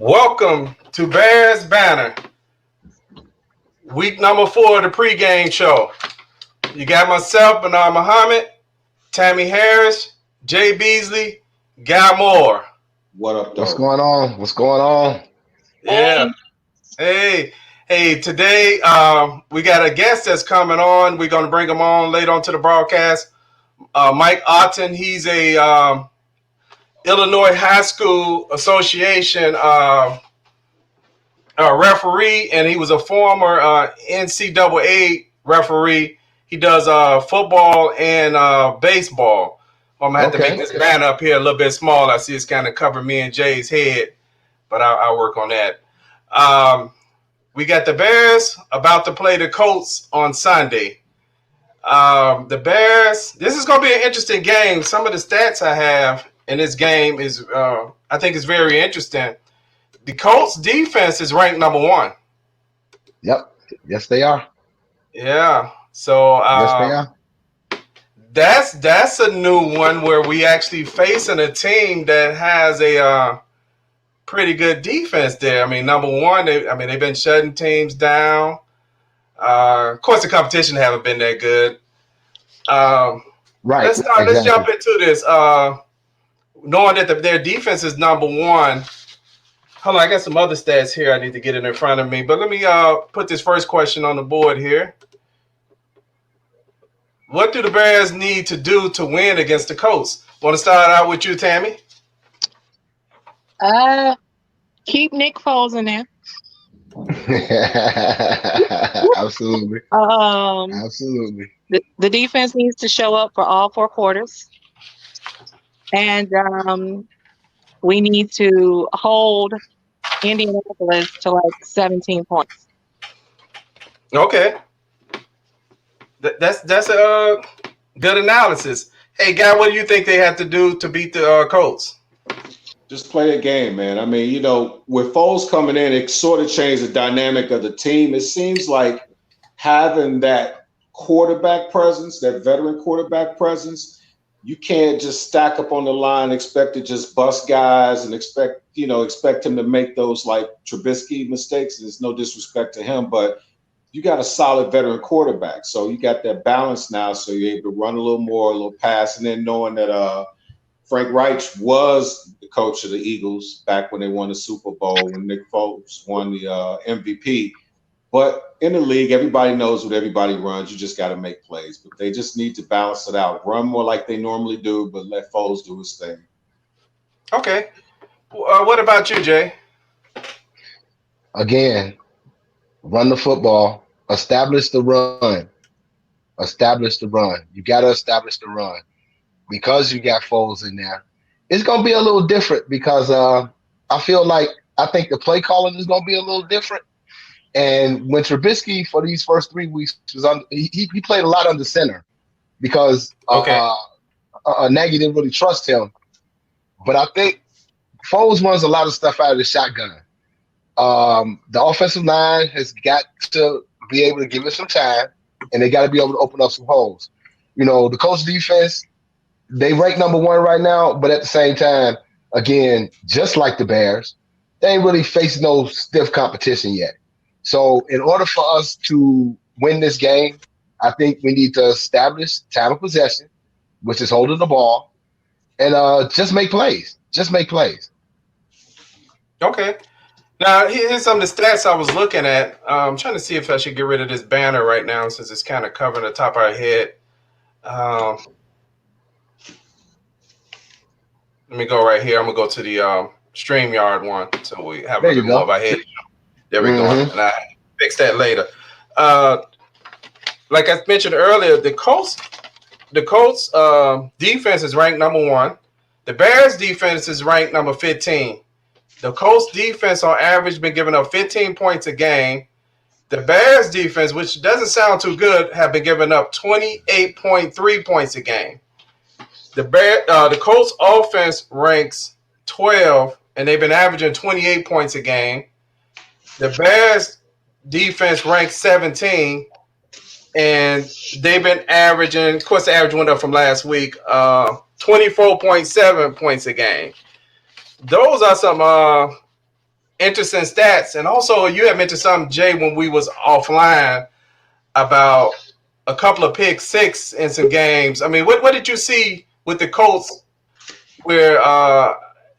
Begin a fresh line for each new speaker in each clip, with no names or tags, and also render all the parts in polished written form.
Welcome to Bears Banner, week number 4 of the pregame show. You got myself, Bernard Muhammad, Tammy Harris, Jay Beasley, Guy Moore.
What up, though?
What's going on? What's going on?
Yeah. Hey, today we got a guest that's coming on. We're going to bring him on later on to the broadcast. Mike Otten, he's a Illinois High School Association referee, and he was a former NCAA referee. He does football and baseball. I'm going to have to make this banner up here a little bit small. I see it's kind of covering me and Jay's head, but I'll work on that. We got the Bears about to play the Colts on Sunday. The Bears, this is going to be an interesting game. Some of the stats I have in this game is, I think is very interesting. The Colts defense is ranked number 1.
Yep. Yes, they are.
Yeah. So
yes, they are.
That's a new one where we actually facing a team that has a pretty good defense there. I mean, number 1, they've been shutting teams down. Of course, the competition haven't been that good.
Right.
Let's jump into this. Knowing that their defense is number 1. Hold on, I got some other stats here I need to get in front of me. But let me put this first question on the board here. What do the Bears need to do to win against the Colts? Want to start out with you, Tammy?
Keep Nick Foles in there.
Absolutely. Absolutely.
The defense needs to show up for all 4 quarters. And we need to hold Indianapolis to like 17 points.
Okay. That's a good analysis. Hey, Guy, what do you think they have to do to beat the Colts?
Just play the game, man. I mean, with Foles coming in, it sort of changed the dynamic of the team. It seems like having that quarterback presence, that veteran quarterback presence, you can't just stack up on the line, expect to just bust guys and expect him to make those like Trubisky mistakes. There's no disrespect to him, but you got a solid veteran quarterback. So you got that balance now. So you're able to run a little more, a little pass, and then knowing that Frank Reich was the coach of the Eagles back when they won the Super Bowl, when Nick Foles won the MVP. But in the league, everybody knows what everybody runs. You just got to make plays. But they just need to balance it out. Run more like they normally do, but let Foles do his thing. Okay. What about you, Jay?
Again, run the football. Establish the run. Establish the run. You got to establish the run. Because you got Foles in there, it's going to be a little different because I think the play calling is going to be a little different. And when Trubisky for these first 3 weeks was on, he played a lot under center because Nagy didn't really trust him. But I think Foles runs a lot of stuff out of the shotgun. The offensive line has got to be able to give it some time, and they got to be able to open up some holes. The Colts defense, they rank number 1 right now, but at the same time, again, just like the Bears, they ain't really faced no stiff competition yet. So in order for us to win this game, I think we need to establish time of possession, which is holding the ball, and just make plays. Just make plays.
Okay. Now, here's some of the stats I was looking at. I'm trying to see if I should get rid of this banner right now since it's kind of covering the top of our head. Let me go right here. I'm going to go to the StreamYard one so we have a bit more of our head. There we go. And I fix that later. Like I mentioned earlier, the Colts defense is ranked number 1. The Bears defense is ranked number 15. The Colts defense on average been giving up 15 points a game. The Bears defense, which doesn't sound too good, have been giving up 28.3 points a game. The Colts offense ranks 12, and they've been averaging 28 points a game. The Bears defense ranks 17, and they've been averaging, of course, the average went up from last week, 24.7 points a game. Those are some interesting stats, and also you had mentioned something, Jay, when we was offline about a couple of pick six in some games. I mean, what did you see with the Colts where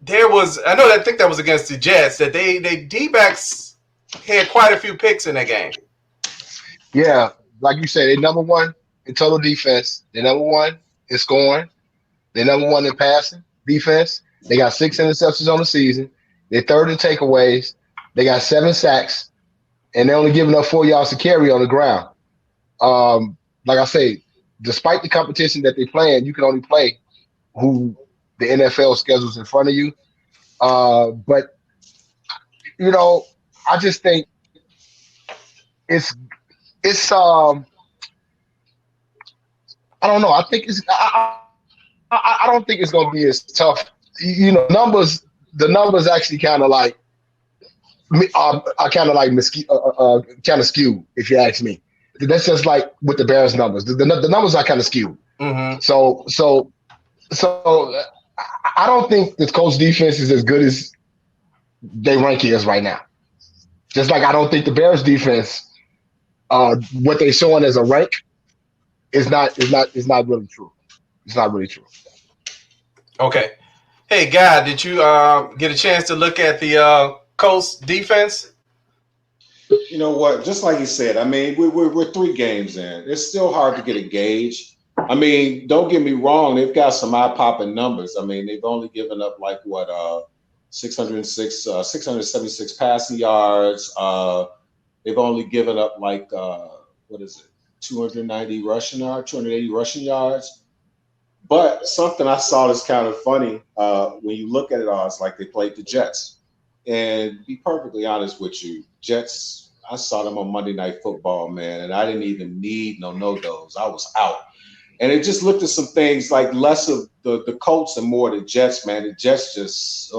there was? I think that was against the Jets that they D-backs had quite a few picks in that game.
Yeah, like you said, they number one in total defense. They number one in scoring. They number one in passing defense. They got 6 interceptions on the season. They're third in takeaways. They got 7 sacks, and they're only giving up 4 yards to carry on the ground. Like I say, despite the competition that they're playing, you can only play who the NFL schedules in front of you. But I just think it's I don't know. I think I don't think it's going to be as tough. The numbers actually kind of like are kind of like kind of skewed, if you ask me. That's just like with the Bears numbers. The numbers are kind of skewed.
Mm-hmm.
So I don't think the Colts defense is as good as they rank is right now. Just like I don't think the Bears defense, what they're showing as a rank, is not really true. It's not really true.
Okay. Hey, Guy, did you get a chance to look at the Colts defense?
You know what? Just like you said, I mean, we're 3 games in. It's still hard to get a gauge. I mean, don't get me wrong. They've got some eye-popping numbers. I mean, they've only given up 676 passing yards. They've only given up 280 rushing yards. But something I saw that's kind of funny when you look at it all, it's like they played the Jets. And to be perfectly honest with you, Jets, I saw them on Monday Night Football, man, and I didn't even need no-nos. I was out. And it just looked at some things like less of the Colts and more the Jets, man. The Jets just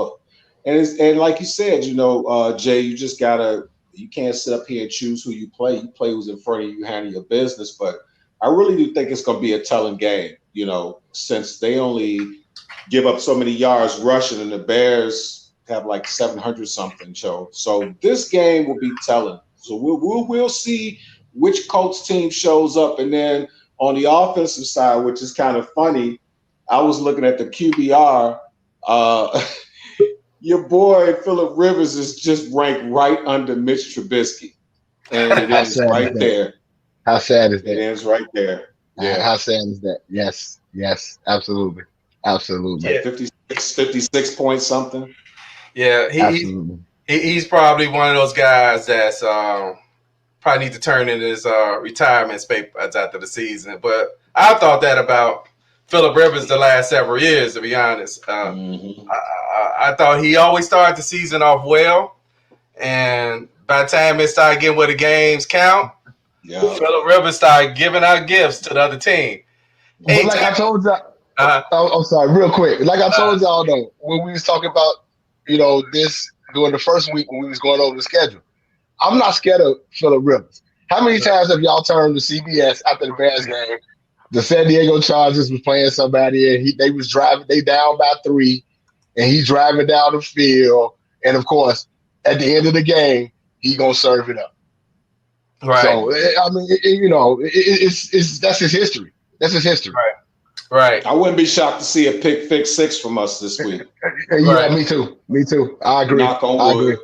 and like you said, Jay, you just you can't sit up here and choose who you play. You play who's in front of you, handle your business. But I really do think it's going to be a telling game, since they only give up so many yards rushing and the Bears have like 700 something. So this game will be telling. So we'll see which Colts team shows up. And then on the offensive side, which is kind of funny, I was looking at the QBR. Your boy Phillip Rivers is just ranked right under Mitch Trubisky, and it ends right there.
How sad is that?
It ends right there.
Yeah. How sad is that? Yes, absolutely.
Like 56 points something.
Yeah, he's probably one of those guys that's probably need to turn in his retirement papers after the season. But I thought that about Phillip Rivers the last several years, to be honest. I thought he always started the season off well, and by the time it started getting where the games count, Phillip Rivers started giving out gifts to the other team.
But I told y'all, I'm sorry, real quick. Like I told y'all though, when we was talking about this during the first week when we was going over the schedule, I'm not scared of Phillip Rivers. How many times have y'all turned to CBS after the Bears game? The San Diego Chargers was playing somebody, and they was driving. They down by 3, and he's driving down the field. And of course, at the end of the game, he gonna serve it up.
Right.
So I mean, it's that's his history. That's his history.
Right.
I wouldn't be shocked to see a pick 6 from us this week.
Yeah, me too. I agree.
Knock on wood.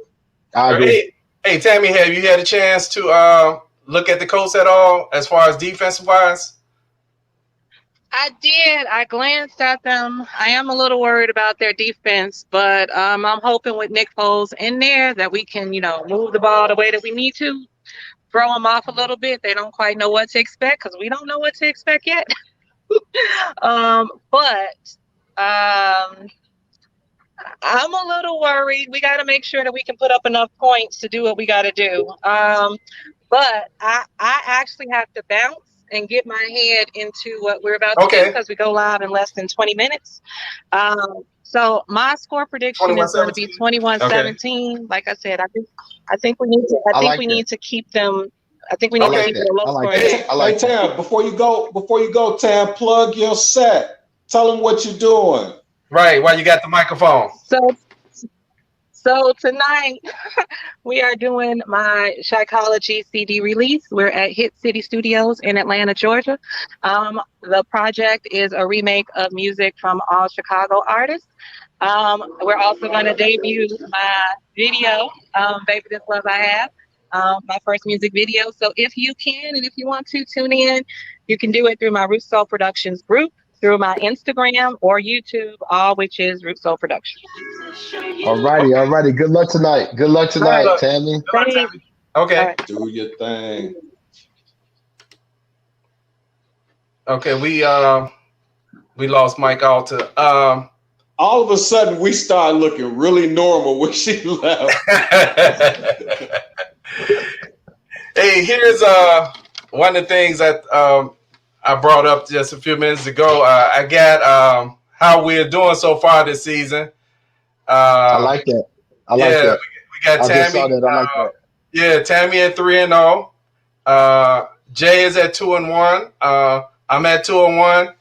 I agree.
Hey, Tammy, have you had a chance to look at the Colts at all as far as defensive wise?
I did. I glanced at them. I am a little worried about their defense, but I'm hoping with Nick Foles in there that we can, move the ball the way that we need to, throw them off a little bit. They don't quite know what to expect because we don't know what to expect yet. But I'm a little worried. We got to make sure that we can put up enough points to do what we got to do. But I actually have to bounce and get my head into what we're about to do because we go live in less than 20 minutes. So my score prediction is going to be 21-17. Okay. Like I said, I think we need to keep them. I think we need to keep it a low score.
Hey, Tam, before you go, Tam, plug your set. Tell them what you're doing.
Right, while you got the microphone.
So tonight we are doing my Psychology CD release. We're at Hit City Studios in Atlanta, Georgia. The project is a remake of music from all Chicago artists. We're also going to debut my video, Baby This Love I Have, my first music video. So if you can and if you want to tune in, you can do it through my Root Soul Productions group, through my Instagram or YouTube, all which is Root Soul Productions.
All righty. Good luck tonight. Good luck
All right.
tonight, Tammy.
Good luck, Tammy. Okay.
All right.
Do your thing.
Okay, we lost Mike Alta.
All of a sudden, we started looking really normal when she left.
Hey, here's one of the things that I brought up just a few minutes ago. I got how we're doing so far this season.
I like that. I like that.
We got Tammy.
Just saw that. I like that.
Yeah, Tammy at 3-0. Jay is at 2-1. I'm at 2-1,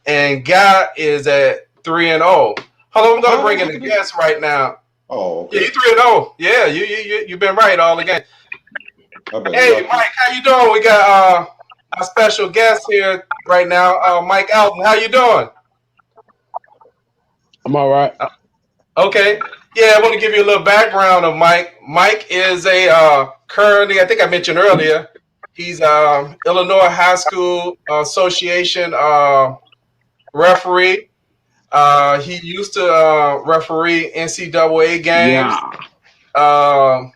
and Guy is at 3-0. Hold on, I'm gonna bring in the guest right now.
Oh, okay.
Yeah, you 3-0. Yeah, you've been right all the game. Hey, Mike, how you doing? We got our special guest here right now, Mike Alton. How you doing?
I'm all right.
Okay. Yeah, I want to give you a little background of Mike. Mike is a currently, I think I mentioned earlier, he's Illinois High School Association referee. He used to referee NCAA games.
Yeah.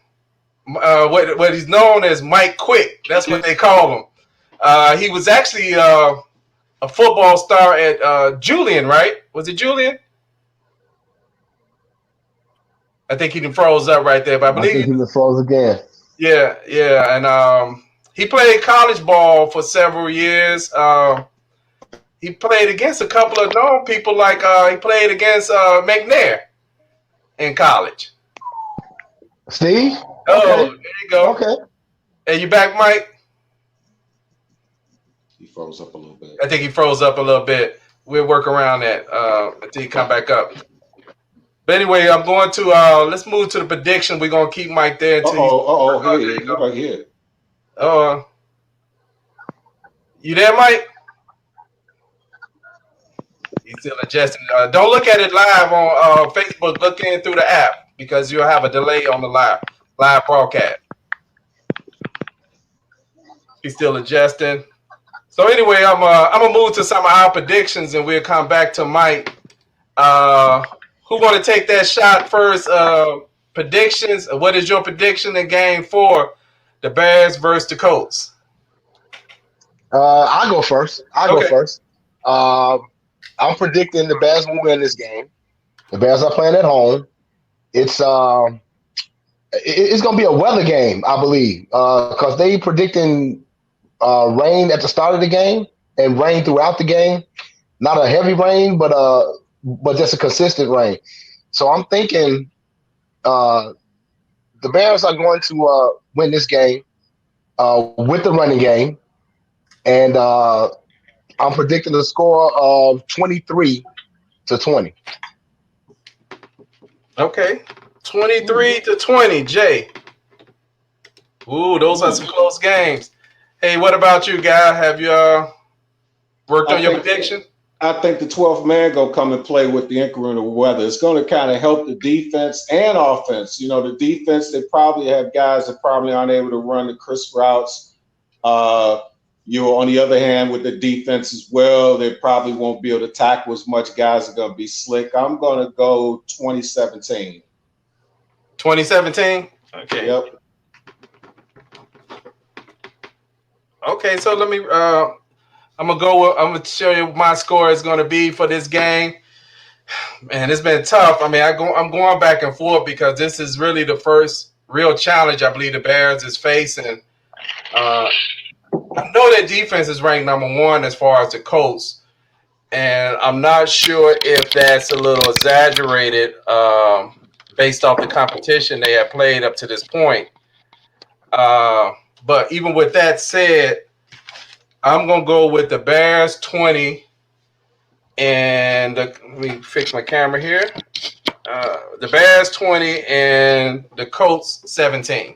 What he's known as Mike Quick. That's what they call him. He was actually a football star at Julian, right? Was it Julian? I think he froze up right there, but I believe
he froze again.
Yeah, and he played college ball for several years. He played against a couple of known people, like he played against McNair in college.
Steve?
Oh, there you go.
Okay.
Hey, you back, Mike?
He froze up a little bit.
I think he froze up a little bit. We'll work around that until he come back up. But anyway, I'm going to let's move to the prediction. We're gonna keep Mike there until
here you go. Here.
You there, Mike? He's still adjusting. Don't look at it live on Facebook. Look in through the app because you'll have a delay on the live broadcast. He's still adjusting. So anyway, I'm gonna move to some of our predictions, and we'll come back to Mike. Who want to take that shot first? Predictions. What is your prediction in Game 4, the Bears versus the Colts?
I'll go first. I'm predicting the Bears will win this game. The Bears are playing at home. It's going to be a weather game, I believe, because they predicting rain at the start of the game and rain throughout the game. Not a heavy rain, but just a consistent rain. So I'm thinking the Bears are going to win this game with the running game. And I'm predicting the score of 23-20.
Okay. 23-20, Jay. Ooh, those are some close games. Hey, what about you, Guy? Have you worked on your prediction?
I think the 12th man going to come and play with the inclement weather. It's going to kind of help the defense and offense. You know, the defense, they probably have guys that probably aren't able to run the crisp routes. On the other hand, with the defense as well, they probably won't be able to tackle as much. Guys are going to be slick. I'm going to go 2017.
2017? Okay.
Yep.
Okay, so let me I'm gonna show you what my score is gonna be for this game. Man, it's been tough. I mean, I'm going back and forth because this is really the first real challenge I believe the Bears is facing. I know that defense is ranked number 1 as far as the Colts, and I'm not sure if that's a little exaggerated based off the competition they have played up to this point. But even with that said, I'm going to go with the Bears 20. And let me fix my camera here. The Bears 20 and the Colts 17.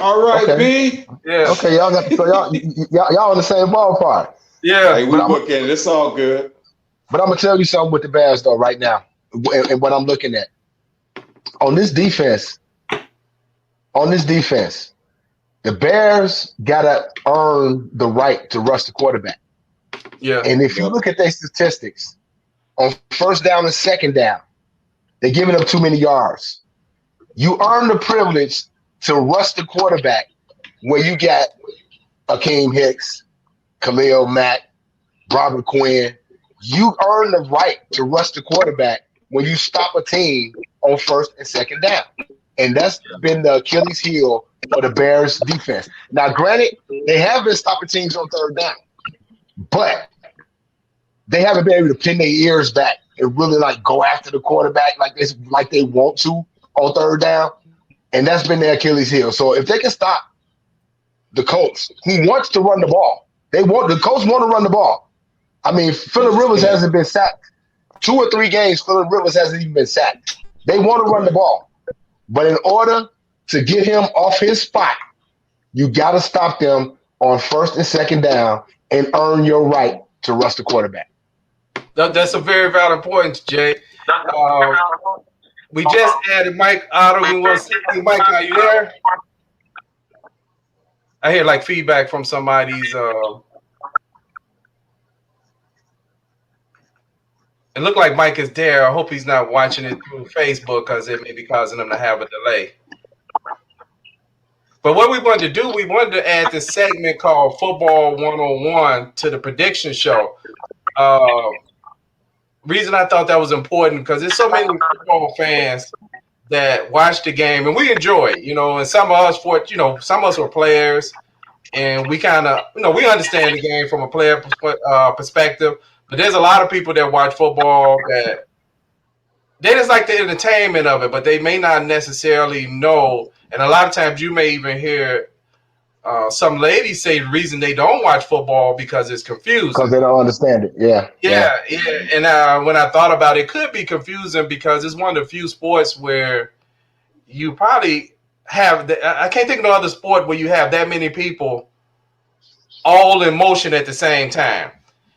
All right,
Okay.
B.
Yeah.
Okay, y'all got so y'all in the same ballpark.
Yeah.
Hey, we looking. It's all good.
But I'm gonna tell you something with the Bears though right now, and what I'm looking at on this defense. The Bears gotta earn the right to rush the quarterback.
Yeah.
And if you look at their statistics on first down and second down, they're giving up too many yards. You earn the privilege to rush the quarterback where you got Akeem Hicks, Khalil Mack, Robert Quinn. You earn the right to rush the quarterback when you stop a team on first and second down. And that's been the Achilles heel for the Bears defense. Now, granted, they have been stopping teams on third down, but they haven't been able to pin their ears back and really like go after the quarterback like they want to on third down. And that's been their Achilles heel. So if they can stop the Colts, who wants to run the ball, the Colts want to run the ball. I mean, Phillip Rivers hasn't been sacked. 2 or 3 games, Phillip Rivers hasn't even been sacked. They want to run the ball. But in order to get him off his spot, you got to stop them on first and second down and earn your right to rush the quarterback.
That's a very valid point, Jay. We just added Mike Otto. We want to see Mike. Are you there? I hear like feedback from somebody's. It looked like Mike is there. I hope he's not watching it through Facebook because it may be causing him to have a delay. But what we wanted to do, we wanted to add this segment called Football 101 to the prediction show. Reason I thought that was important because there's so many football fans that watch the game and we enjoy it, and some of us were players and we kind of, we understand the game from a player perspective, but there's a lot of people that watch football that they just like the entertainment of it, but they may not necessarily know. And a lot of times you may even hear some ladies say the reason they don't watch football because it's confusing.
Because they don't understand it. Yeah.
And when I thought about it, it could be confusing because it's one of the few sports where you probably have I can't think of no other sport where you have that many people all in motion at the same time.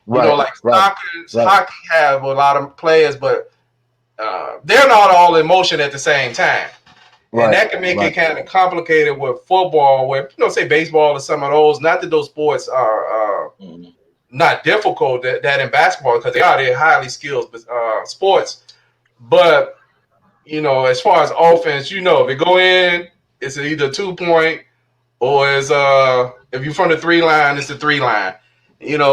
Hockey have a lot of players, but they're not all in motion at the same time. And that can make it kind of complicated with football, where, say baseball or some of those. Not that those sports are not difficult that in basketball, because they're highly skilled sports. But, as far as offense, if you go in, it's either 2-point or it's if you're from the 3-line, it's the 3-line.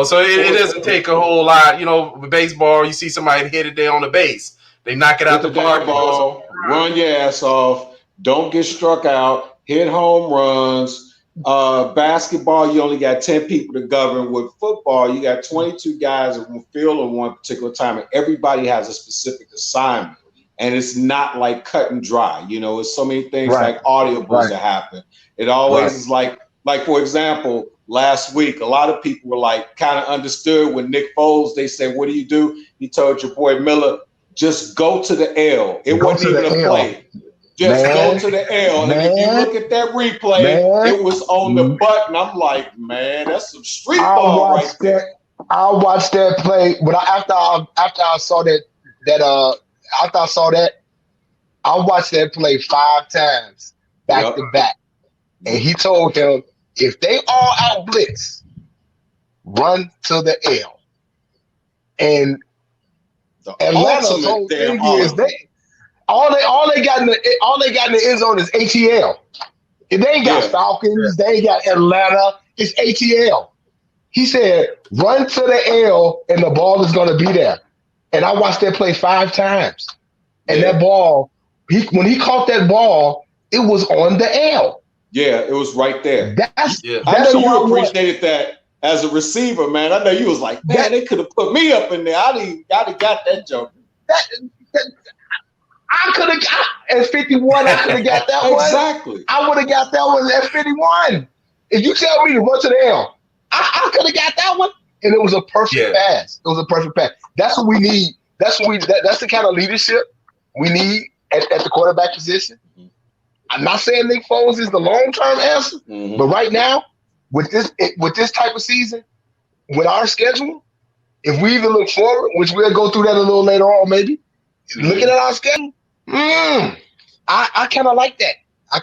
So it doesn't take a whole lot. With baseball, you see somebody hit it there on the base. They knock it out the park.
Ball, run your ass off. Don't get struck out. Hit home runs. Basketball, you only got 10 people to govern. With football, you got 22 guys in one field at one particular time, and everybody has a specific assignment. And it's not like cut and dry. It's so many things like audibles that happen. It always is like for example, last week, a lot of people were like kind of understood when Nick Foles, they said, what do you do? He told your boy Miller, just go to the L. It wasn't even a play. Just go to the L. And if you look at that replay, it was on the button. I'm like, man, that's some street ball right there.
I watched that play, but after I saw that, I watched that play 5 times back to back. And he told him, if they all out blitz, run to the L. And Atlanta's whole thing is all they got in the end zone is ATL. If they ain't got Falcons, they ain't got Atlanta, it's ATL. He said, run to the L and the ball is gonna be there. And I watched that play 5 times. And that ball, when he caught that ball, it was on the L.
Yeah, it was right there.
I
know you appreciated that as a receiver, man. I know you was like, man, they could have put me up in there. I'd have got that joke.
I could have got at 51. I could have got that one.
Exactly.
I would have got that one at 51. If you tell me to run to the L, I could have got that one. And it was a perfect pass. It was a perfect pass. That's what we need. That's the kind of leadership we need at the quarterback position. I'm not saying Nick Foles is the long-term answer, but right now, with this type of season, with our schedule, if we even look forward, which we'll go through that a little later on, maybe looking at our schedule, I kind of like that. I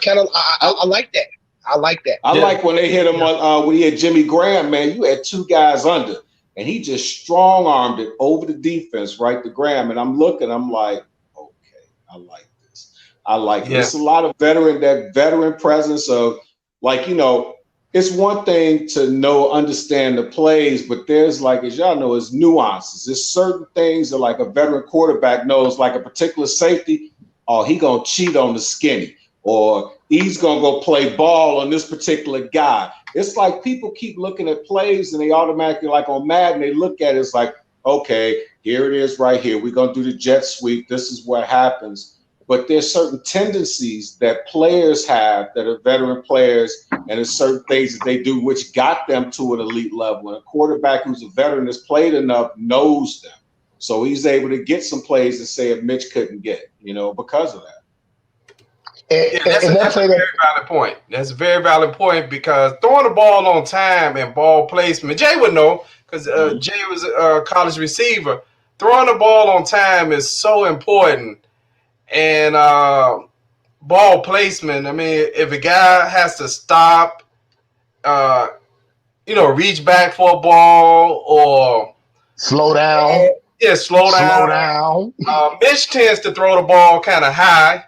like that. I like that.
I like when they hit him on when he had Jimmy Graham, man. You had two guys under, and he just strong-armed it over the defense, right to Graham. And I'm looking, I'm like, okay, I like this. I like it. It's a lot of veteran presence of, like, you know, it's one thing to understand the plays, but there's, like, as y'all know, it's nuances. There's certain things that, like, a veteran quarterback knows, like a particular safety, oh, he gonna cheat on the skinny, or he's going to go play ball on this particular guy. It's like people keep looking at plays and they automatically, like on Madden, they look at it, it's like, okay, here it is right here. We're going to do the jet sweep. This is what happens. But there's certain tendencies that players have that are veteran players, and there's certain things that they do which got them to an elite level. And a quarterback who's a veteran that's played enough knows them. So he's able to get some plays that say if Mitch couldn't get, you know, because of that.
That's a very valid point. That's a very valid point, because throwing the ball on time and ball placement, Jay would know, because Jay was a college receiver. Throwing the ball on time is so important. And ball placement, I mean, if a guy has to stop, reach back for a ball or
slow down.
Slow down. Mitch tends to throw the ball kind of high.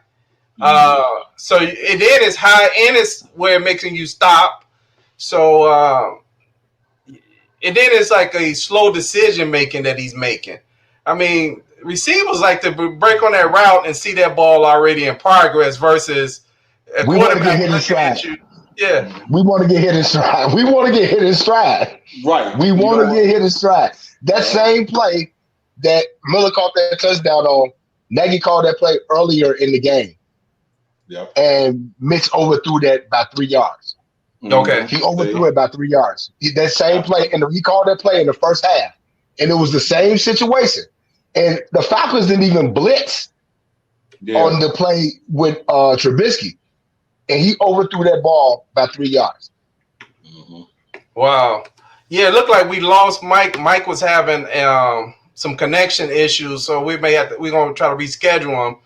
So and then it's high and it's where it makes you stop. So and then it's like a slow decision making that he's making. I mean, receivers like to break on that route and see that ball already in progress versus a quarterback looking at you. Yeah,
we want to get hit in stride. We want to get hit in stride.
Right.
We want to get hit in stride. That same play that Miller caught that touchdown on, Nagy called that play earlier in the game.
Yep.
And Mitch overthrew that by 3 yards.
Okay.
He overthrew it by 3 yards. That same play, and he called that play in the first half. And it was the same situation. And the Falcons didn't even blitz on the play with Trubisky. And he overthrew that ball by 3 yards.
Wow. Yeah, it looked like we lost Mike. Mike was having some connection issues, so we're going to try to reschedule him.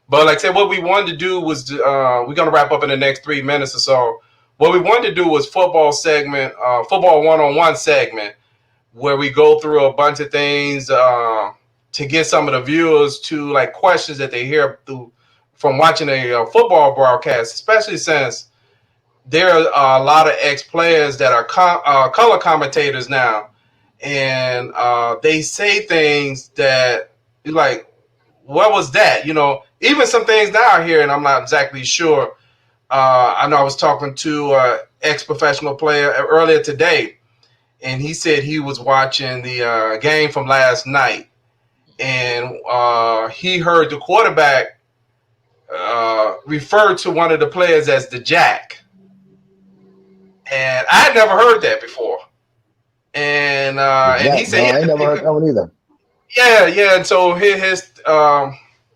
But like I said, what we wanted to do was we're going to wrap up in the next 3 minutes or so. What we wanted to do was football one-on-one segment, where we go through a bunch of things to get some of the viewers to like questions that they hear from watching a football broadcast, especially since there are a lot of ex-players that are color commentators now, and they say things that you're like, what was that? You know, even some things now I hear, and I'm not exactly sure. I know I was talking to an ex-professional player earlier today, and he said he was watching the game from last night, and he heard the quarterback refer to one of the players as the Jack. And I had never heard that before. And he said,
I ain't never heard that one either.
Yeah. And so his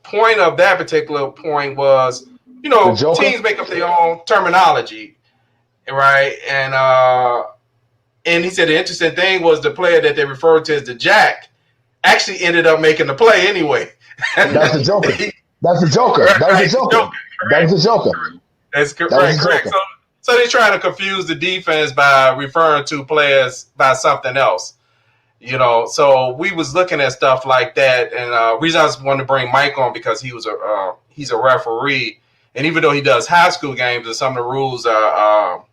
point of that particular point was, you know, teams make up their own terminology, right? And he said the interesting thing was the player that they referred to as the Jack actually ended up making the play anyway.
That's the Joker. That's the Joker. That was the Joker. That was the Joker.
That's correct. So they're trying to confuse the defense by referring to players by something else. You know, so we was looking at stuff like that, and reason I just wanted to bring Mike on because he's a referee, and even though he does high school games, and some of the rules are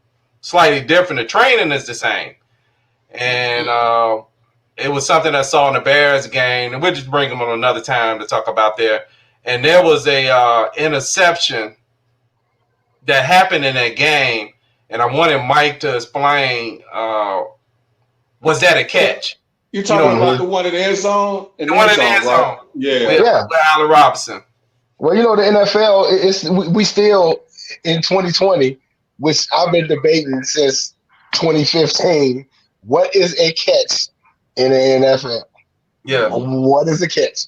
slightly different, the training is the same. And it was something I saw in the Bears game, and we'll just bring him on another time to talk about there. And there was a interception that happened in that game, and I wanted Mike to explain, was that a catch?
You're talking about the one in the end zone?
The one in the end zone.
Yeah.
With Allen Robinson.
Well, you know, the NFL, we still, in 2020, which I've been debating since 2015, what is a catch in the NFL?
Yeah.
What is a catch?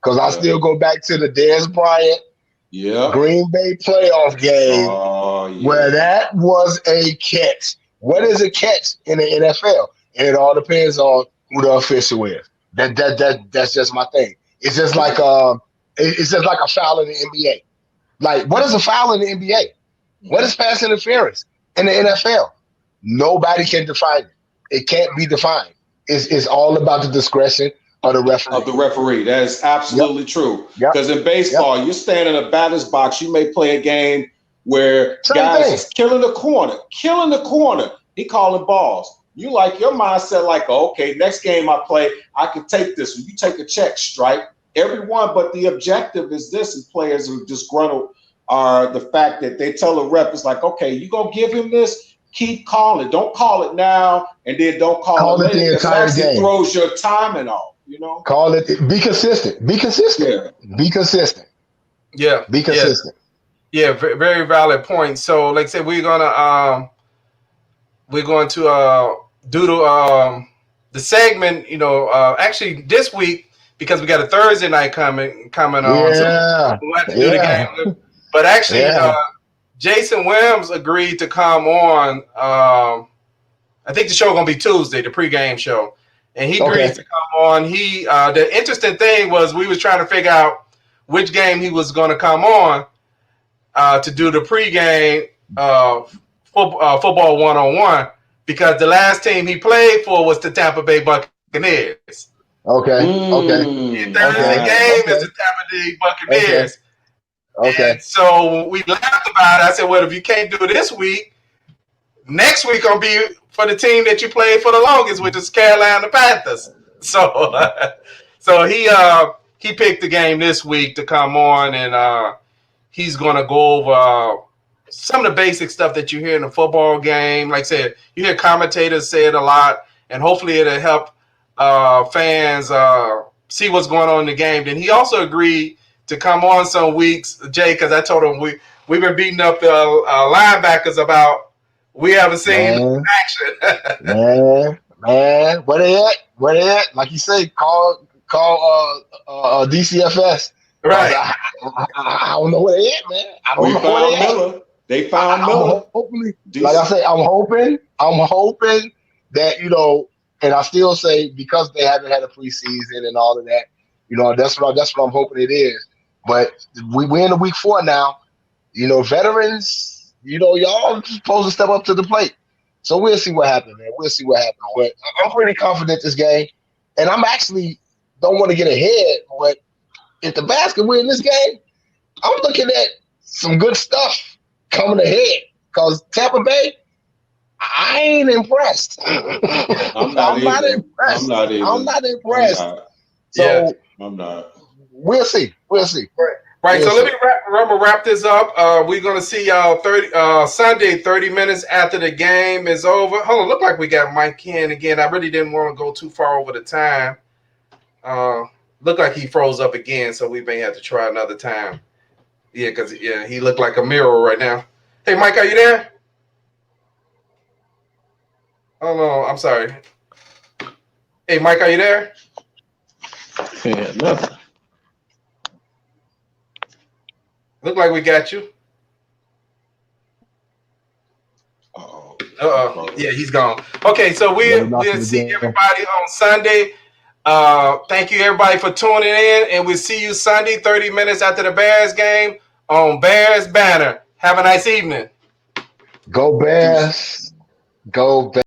because I still go back to the Dez Bryant Green Bay playoff game where that was a catch. What is a catch in the NFL? And it all depends on who the official is. That's just my thing. It's just like it's just like a foul in the NBA. Like, what is a foul in the NBA? What is pass interference in the NFL? Nobody can define it. It can't be defined. It's all about the discretion of the referee.
That is absolutely true. Because in baseball, you're standing in a batter's box. You may play a game where guys is killing the corner. He calling balls. You like your mindset like, okay, next game I play, I can take this one. You take a check, strike. Everyone, but the objective is this, and players are disgruntled are the fact that they tell the rep, it's like, okay, you gonna give him this, keep calling. Don't call it now, and then don't call it later.
The entire game.
Throws your timing off, you know?
Call it, be consistent. Be consistent.
Yeah.
Be consistent.
Yeah.
Be consistent.
Yeah, very valid point. So, like I said, we're going to do the segment, actually this week, because we got a Thursday night coming on. So we'll have to do the game. But actually, Jason Williams agreed to come on. I think the show going to be Tuesday, the pregame show. And he agreed to come on. The interesting thing was we was trying to figure out which game he was going to come on to do the pregame football one-on-one, because the last team he played for was the Tampa Bay Buccaneers.
Thursday
game is the Tampa Bay Buccaneers.
And
so we laughed about it. I said, well, if you can't do it this week, next week gonna be for the team that you played for the longest, which is Carolina Panthers. So he picked the game this week to come on, and he's gonna go over some of the basic stuff that you hear in the football game. Like I said, you hear commentators say it a lot, and hopefully it'll help fans see what's going on in the game. Then he also agreed to come on some weeks, Jay, because I told him we've been beating up the linebackers about we haven't seen action.
man, where they at? Like you say, call DCFS.
Right.
I don't know where they at, man. I don't know where they at.
They found Miller.
Hopefully, like I say, I'm hoping that, and I still say, because they haven't had a preseason and all of that, that's what I'm hoping it is. But we're in week 4 now. Veterans, y'all supposed to step up to the plate. So we'll see what happens, man. We'll see what happens. But I'm pretty confident this game. And I'm actually don't want to get ahead, but if the Basket win this game, I'm looking at some good stuff coming ahead. Because Tampa Bay, I ain't impressed. I'm not impressed. I'm not impressed.
I'm not.
We'll see.
Right. So let me wrap this up. We're gonna see y'all Sunday, 30 minutes after the game is over. Hold on, look like we got Mike in again. I really didn't want to go too far over the time. Look like he froze up again, so we may have to try another time. Yeah, because he looked like a mirror right now. Hey, Mike, are you there? Oh no, I'm sorry. Hey, Mike, are you there?
Yeah, nothing.
Look like we got you. Yeah, he's gone. Okay, so we'll see everybody on Sunday. Thank you, everybody, for tuning in, and we'll see you Sunday, 30 minutes after the Bears game on Bears Banter. Have a nice evening.
Go Bears. Go Bears.